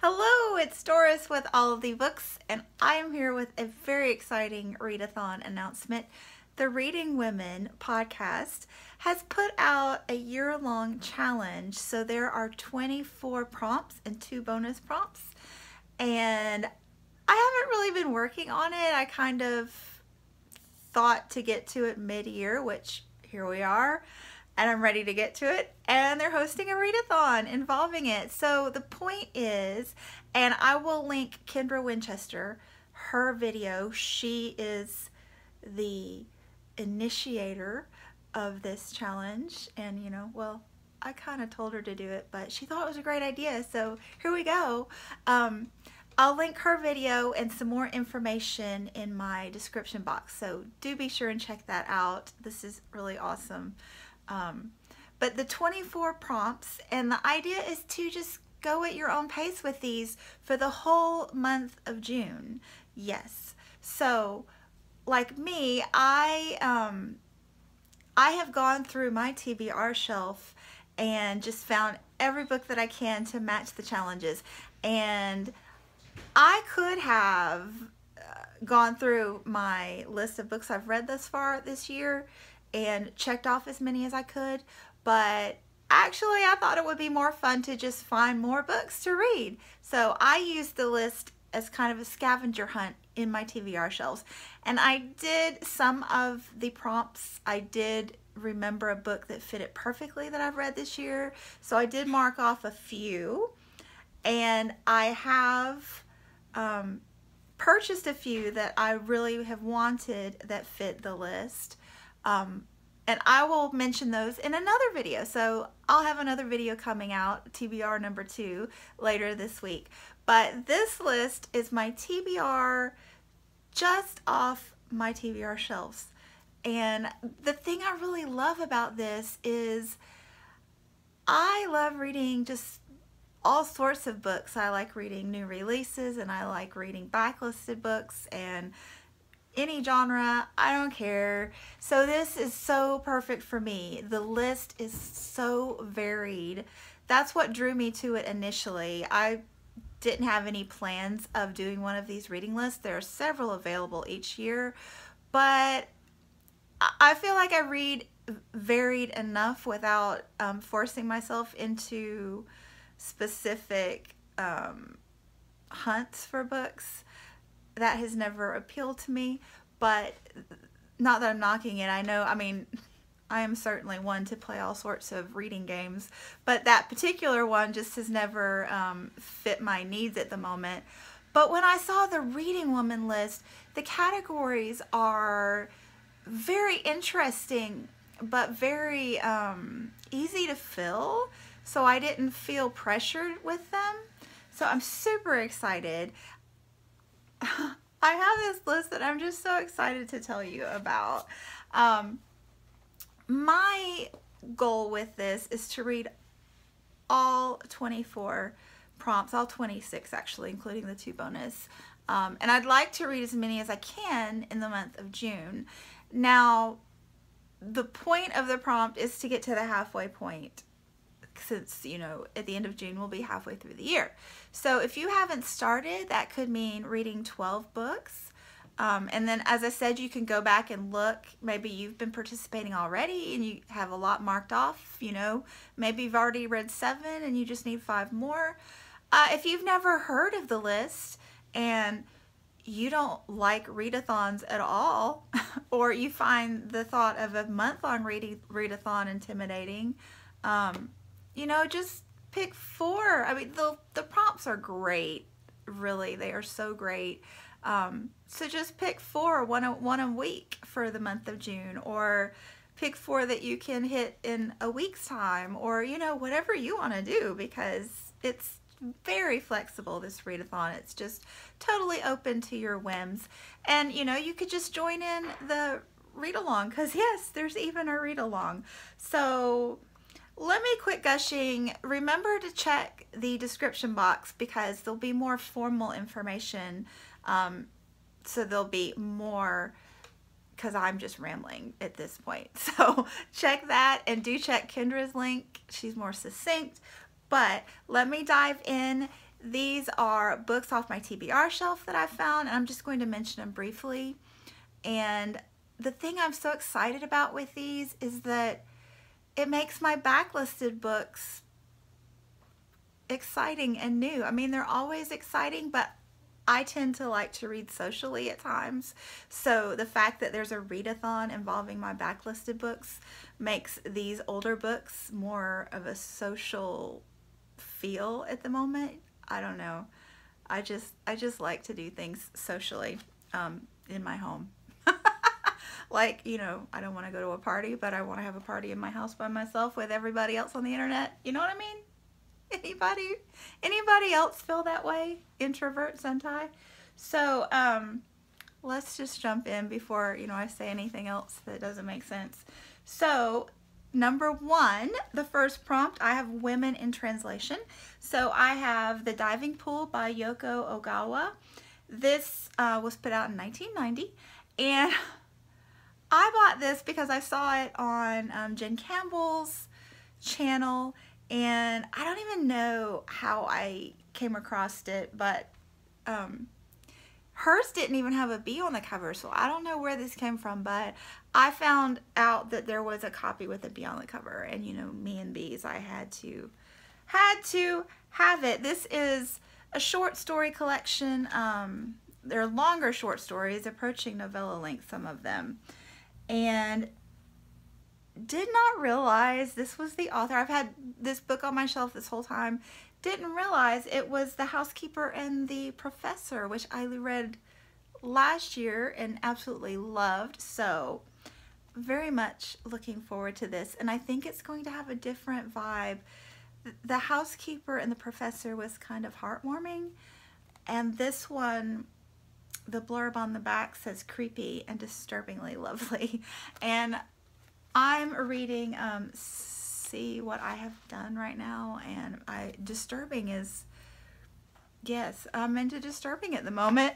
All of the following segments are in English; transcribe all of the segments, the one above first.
Hello, it's Doris with All of the Books, and I am here with a very exciting Readathon announcement. The Reading Women podcast has put out a year-long challenge, so there are 24 prompts and 2 bonus prompts, and I haven't really been working on it. I kind of thought to get to it mid-year, which here we are. And I'm ready to get to it, and they're hosting a readathon involving it. So the point is, and I will link Kendra Winchester, her video. She is the initiator of this challenge, and well, I kind of told her to do it, but she thought it was a great idea, so here we go. I'll link her video and some more information in my description box, so do be sure and check that out. This is really awesome. But the 24 prompts, and the idea is to just go at your own pace with these for the whole month of June. Yes. So, like me, I have gone through my TBR shelf and just found every book that I can to match the challenges. And I could have gone through my list of books I've read thus far this year and checked off as many as I could, but actually I thought it would be more fun to just find more books to read. So I used the list as kind of a scavenger hunt in my TBR shelves, and I did some of the prompts. I did remember a book that fit it perfectly that I've read this year, so I did mark off a few, and I have purchased a few that I really have wanted that fit the list. And I will mention those in another video. So I'll have another video coming out, TBR number 2, later this week. But this list is my TBR just off my TBR shelves. And the thing I really love about this is I love reading just all sorts of books. I like reading new releases, and I like reading backlisted books, and any genre, I don't care. So this is so perfect for me. The list is so varied. That's what drew me to it initially. I didn't have any plans of doing one of these reading lists. There are several available each year, but I feel like I read varied enough without forcing myself into specific hunts for books. That has never appealed to me, but not that I'm knocking it. I am certainly one to play all sorts of reading games, but that particular one just has never fit my needs at the moment. But when I saw the Reading Woman list, the categories are very interesting, but very easy to fill, so I didn't feel pressured with them. So I'm super excited. I have this list that I'm just so excited to tell you about. My goal with this is to read all 24 prompts, all 26 actually, including the 2 bonus. And I'd like to read as many as I can in the month of June. Now, the point of the prompt is to get to the halfway point, since, at the end of June we'll be halfway through the year. So if you haven't started, that could mean reading 12 books. And then, as I said, you can go back and look. Maybe you've been participating already and you have a lot marked off. Maybe you've already read 7 and you just need 5 more. If you've never heard of the list and you don't like readathons at all, or you find the thought of a month-long readathon intimidating, just pick 4. I mean, the prompts are great, really. They are so great. So just pick 4, one a week for the month of June, or pick 4 that you can hit in a week's time, or, whatever you want to do, because it's very flexible, this readathon. It's just totally open to your whims. And, you could just join in the read-along, because, yes, there's even a read-along. So let me quit gushing. Remember to check the description box, because there'll be more formal information. So there'll be more, because I'm just rambling at this point. So check that, and do check Kendra's link. She's more succinct. But let me dive in. These are books off my TBR shelf that I found, and I'm just going to mention them briefly. And the thing I'm so excited about with these is that it makes my backlisted books exciting and new. I mean, they're always exciting, but I tend to like to read socially at times. So the fact that there's a readathon involving my backlisted books makes these older books more of a social feel at the moment. I don't know. I just like to do things socially in my home. Like, you know, I don't want to go to a party, but I want to have a party in my house by myself with everybody else on the internet. You know what I mean? Anybody else feel that way? Introverts, anti? So, let's just jump in before, you know, I say anything else that doesn't make sense. So, number 1, the first prompt, I have women in translation. So I have The Diving Pool by Yoko Ogawa. This was put out in 1990, and I bought this because I saw it on Jen Campbell's channel, and I don't even know how I came across it, but hers didn't even have a bee on the cover, so I don't know where this came from, but I found out that there was a copy with a bee on the cover, and you know, me and bees, I had to have it. This is a short story collection. They're longer short stories, approaching novella length, some of them. And did not realize this was the author. I've had this book on my shelf this whole time. Didn't realize it was The Housekeeper and the Professor, which I read last year and absolutely loved. So very much looking forward to this. And I think it's going to have a different vibe. The Housekeeper and the Professor was kind of heartwarming. And this one, the blurb on the back says creepy and disturbingly lovely. And I'm reading See What I Have Done right now, and disturbing is, yes, I'm into disturbing at the moment.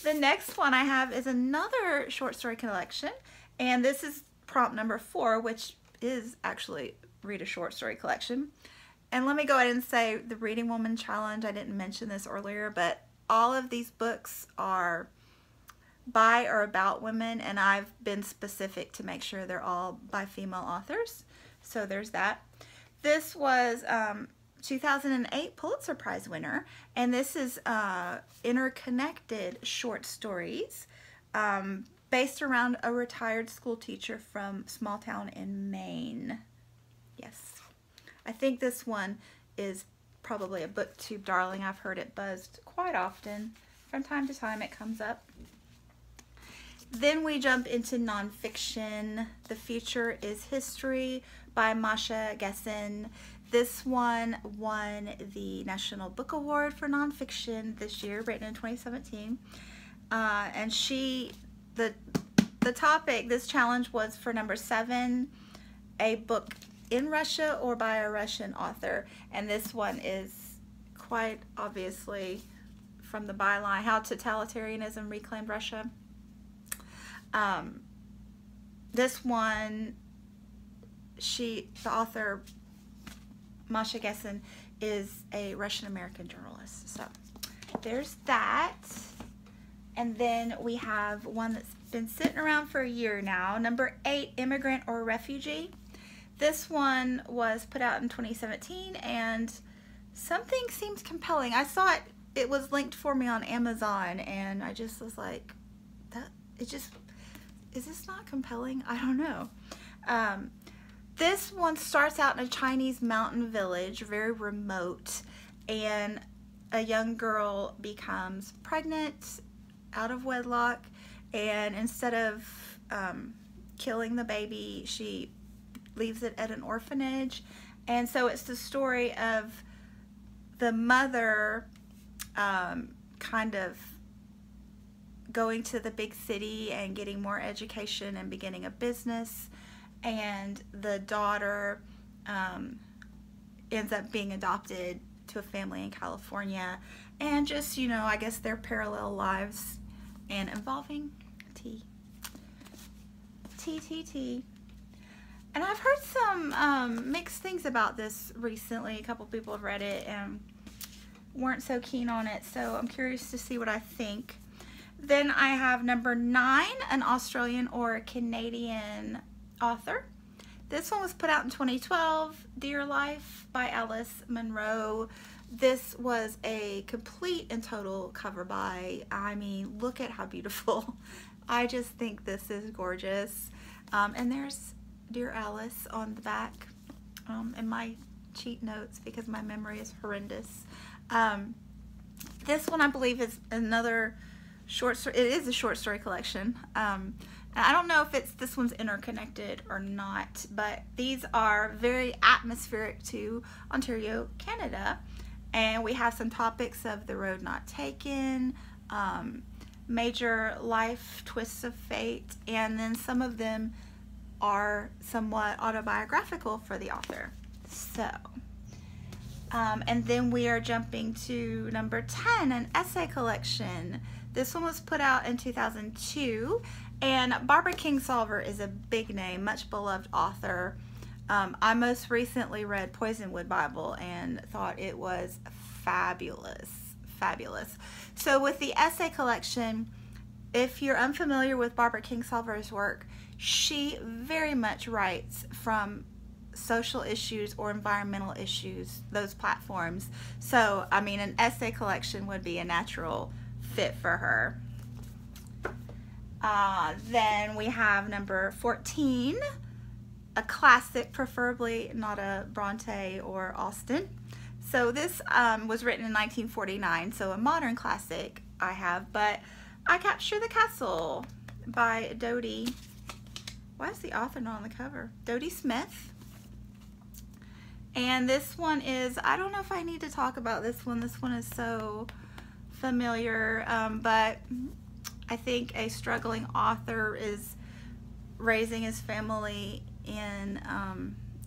The next one I have is another short story collection, and this is prompt number 4, which is actually read a short story collection. And let me go ahead and say the Reading Woman Challenge, I didn't mention this earlier, but all of these books are by or about women, and I've been specific to make sure they're all by female authors. So there's that. This was 2008 Pulitzer Prize winner, and this is interconnected short stories based around a retired school teacher from small town in Maine. Yes. I think this one is probably a booktube darling. I've heard it buzzed quite often. From time to time it comes up. Then we jump into nonfiction. The Future is History by Masha, Gessen. This one won the National Book Award for nonfiction this year, written in 2017. And the topic, this challenge was for number 7, a book in Russia or by a Russian author. And this one is quite obviously from the byline, How Totalitarianism Reclaimed Russia. This one, the author, Masha Gessen, is a Russian-American journalist. So there's that. And then we have one that's been sitting around for a year now, number 8, Immigrant or Refugee. This one was put out in 2017, and something seemed compelling. I saw it was linked for me on Amazon, and I just was like, is this not compelling? I don't know. This one starts out in a Chinese mountain village, very remote, and a young girl becomes pregnant out of wedlock, and instead of killing the baby, she leaves it at an orphanage. And so it's the story of the mother kind of going to the big city and getting more education and beginning a business, and the daughter ends up being adopted to a family in California, and just, you know, I guess their parallel lives and involving tea. And I've heard some mixed things about this recently. A couple people have read it, and weren't so keen on it, so I'm curious to see what I think. Then I have number 9, an Australian or Canadian author. This one was put out in 2012, Dear Life by Alice Munro. This was a complete and total cover buy. I mean, look at how beautiful. I just think this is gorgeous. And there's Dear Alice on the back, and my cheat notes because my memory is horrendous. This one I believe is another short story. It is a short story collection. And I don't know if this one's interconnected or not, but these are very atmospheric to Ontario, Canada. And we have some topics of the road not taken, major life twists of fate, and then some of them are somewhat autobiographical for the author. So, and then we are jumping to number 10, an essay collection. This one was put out in 2002, and Barbara Kingsolver is a big name, much beloved author. I most recently read Poisonwood Bible and thought it was fabulous, fabulous. So with the essay collection, if you're unfamiliar with Barbara Kingsolver's work, she very much writes from social issues or environmental issues, those platforms. So, I mean, an essay collection would be a natural fit for her. Then we have number 14, a classic, preferably not a Bronte or Austen. So this was written in 1949, so a modern classic I have, but I Capture the Castle by Dodie. Why is the author not on the cover? Dodie Smith. And this one is, I don't know if I need to talk about this one. This one is so familiar, but I think a struggling author is raising his family in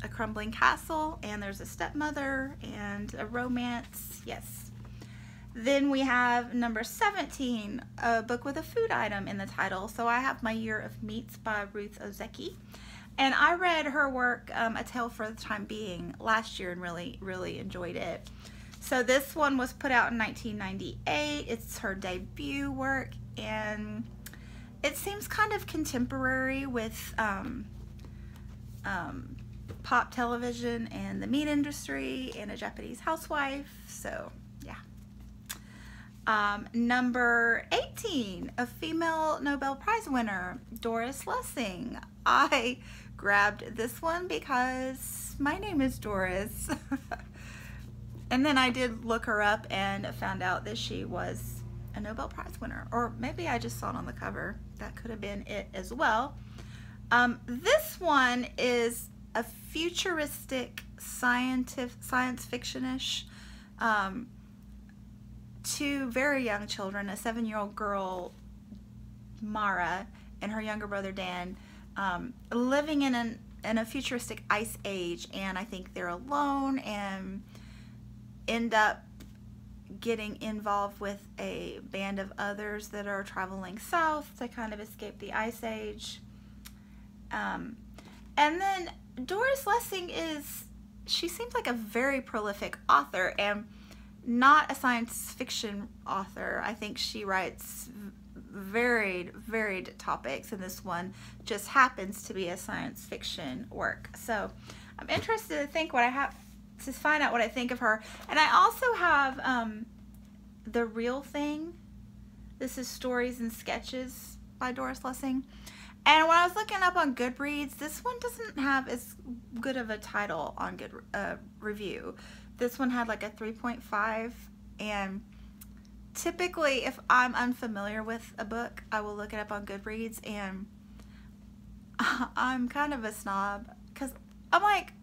a crumbling castle, and there's a stepmother and a romance. Yes. Then we have number 17, a book with a food item in the title. So I have My Year of Meats by Ruth Ozeki. And I read her work, A Tale for the Time Being, last year and really, really enjoyed it. So this one was put out in 1998. It's her debut work, and it seems kind of contemporary with pop television and the meat industry and a Japanese housewife. So yeah. Number 18, a female Nobel Prize winner, Doris Lessing. I grabbed this one because my name is Doris. And then I did look her up and found out that she was a Nobel Prize winner. Or maybe I just saw it on the cover. That could have been it as well. This one is a futuristic science fiction-ish. Two very young children, a 7-year-old girl, Mara, and her younger brother, Dan, living in a futuristic ice age, and I think they're alone and end up getting involved with a band of others that are traveling south to kind of escape the ice age. And then Doris Lessing she seems like a very prolific author, and not a science fiction author. I think she writes varied topics, and this one just happens to be a science fiction work. So I'm interested to find out what I think of her. And I also have The Real Thing. This is Stories and Sketches by Doris Lessing. And when I was looking up on Goodreads, this one doesn't have as good of a title on review. This one had like a 3.5, and typically if I'm unfamiliar with a book, I will look it up on Goodreads, and I'm kind of a snob because I'm like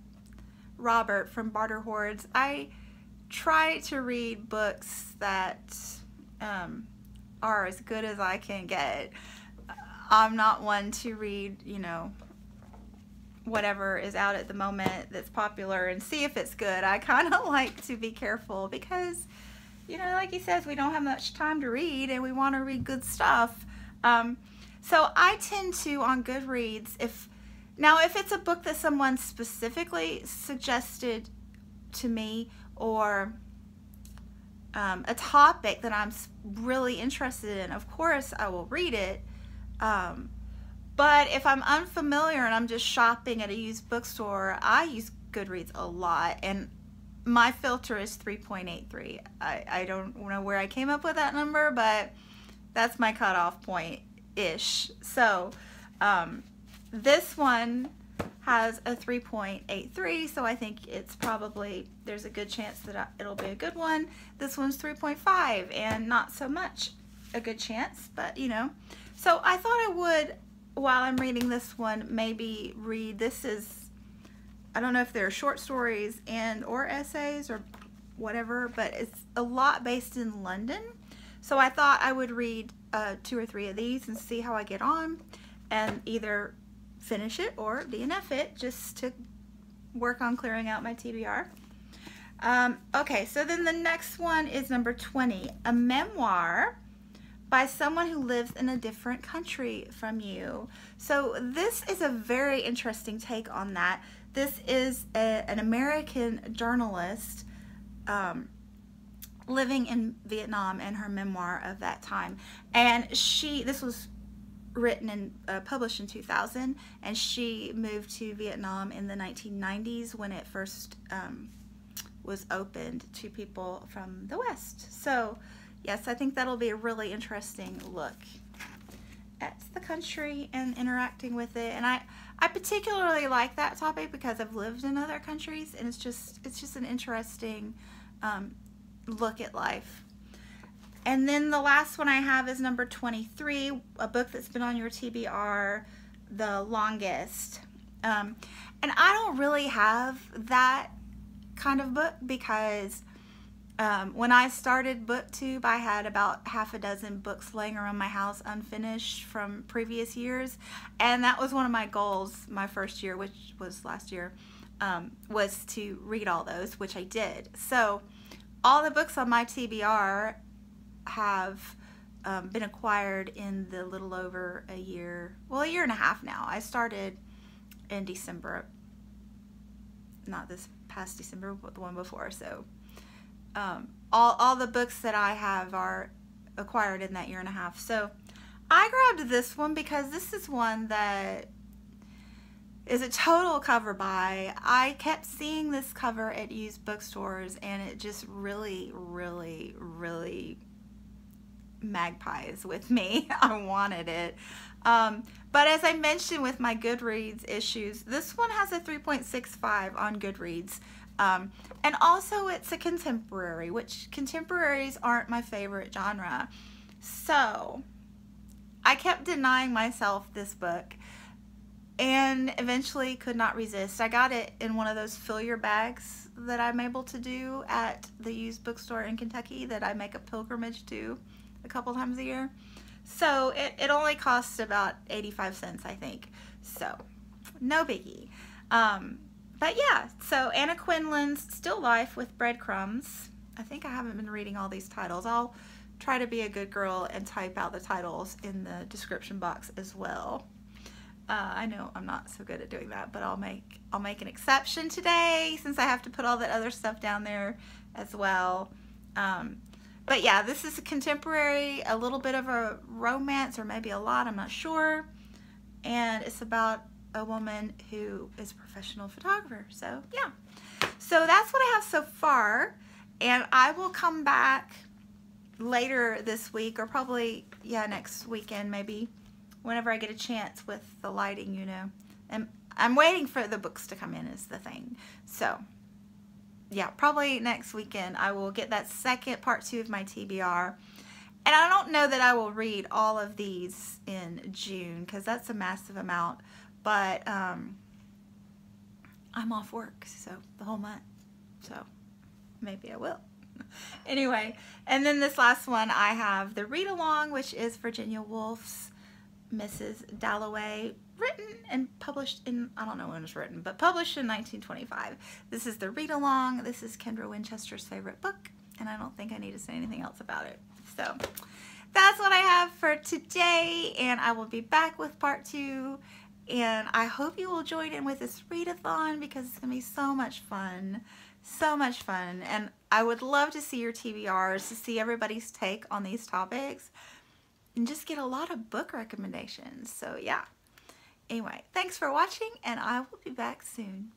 Robert from Barter Hordes. I try to read books that are as good as I can get. I'm not one to read, whatever is out at the moment that's popular and see if it's good. I kind of like to be careful because, like he says, we don't have much time to read and we want to read good stuff. So I tend to, on Goodreads, if it's a book that someone specifically suggested to me, or a topic that I'm really interested in, of course I will read it. But if I'm unfamiliar and I'm just shopping at a used bookstore, I use Goodreads a lot, and my filter is 3.83. I don't know where I came up with that number, but that's my cutoff point-ish. So this one has a 3.83, so I think it's probably, there's a good chance that it'll be a good one. This one's 3.5, and not so much a good chance, but you know. So I thought I would, while I'm reading this one, maybe read, this is, I don't know if they're short stories and or essays or whatever, but it's a lot based in London. So I thought I would read 2 or 3 of these and see how I get on, and either finish it or DNF it, just to work on clearing out my TBR. Okay, so then the next one is number 20, a memoir by someone who lives in a different country from you. So this is a very interesting take on that. This is an American journalist living in Vietnam, and her memoir of that time. And this was written and published in 2000, and she moved to Vietnam in the 1990s when it first was opened to people from the West. So yes, I think that'll be a really interesting look at the country and interacting with it. And I particularly like that topic because I've lived in other countries, and it's just an interesting look at life. And then the last one I have is number 23, a book that's been on your TBR the longest. And I don't really have that kind of book because when I started BookTube, I had about half a dozen books laying around my house unfinished from previous years. And that was one of my goals my first year, which was last year, was to read all those, which I did. So all the books on my TBR have been acquired in the little over a year, well, a year and a half now. I started in December, not this past December, but the one before. So all the books that I have are acquired in that year and a half. So I grabbed this one because this is one that is a total cover buy. I kept seeing this cover at used bookstores, and it just really, really, really magpies with me. I wanted it. But as I mentioned with my Goodreads issues, this one has a 3.65 on Goodreads. And also it's a contemporary, which contemporaries aren't my favorite genre. So I kept denying myself this book, and eventually could not resist. I got it in one of those fill your bags that I'm able to do at the used bookstore in Kentucky that I make a pilgrimage to a couple times a year. So it only costs about 85 cents, I think. So no biggie. But yeah, so Anna Quindlen's Still Life with Breadcrumbs. I think I haven't been reading all these titles. I'll try to be a good girl and type out the titles in the description box as well. I know I'm not so good at doing that, but I'll make an exception today since I have to put all that other stuff down there as well. But yeah, this is a contemporary, a little bit of a romance, or maybe a lot, I'm not sure. And it's about a woman who is a professional photographer. So yeah, so that's what I have so far, and I will come back later this week, or probably, yeah, next weekend maybe, whenever I get a chance with the lighting, you know. And I'm waiting for the books to come in is the thing. So yeah, probably next weekend I will get that second part 2 of my TBR. And I don't know that I will read all of these in June, because that's a massive amount. But I'm off work, so the whole month. So maybe I will. Anyway, and then this last one I have the read along, which is Virginia Woolf's Mrs. Dalloway, written and published in, I don't know when it was written, but published in 1925. This is the read along. This is Kendra Winchester's favorite book, and I don't think I need to say anything else about it. So that's what I have for today, and I will be back with part 2. And I hope you will join in with this readathon, because it's going to be so much fun So much fun. And I would love to see your TBRs, to see everybody's take on these topics, and just get a lot of book recommendations. So yeah. Anyway, thanks for watching, and I will be back soon.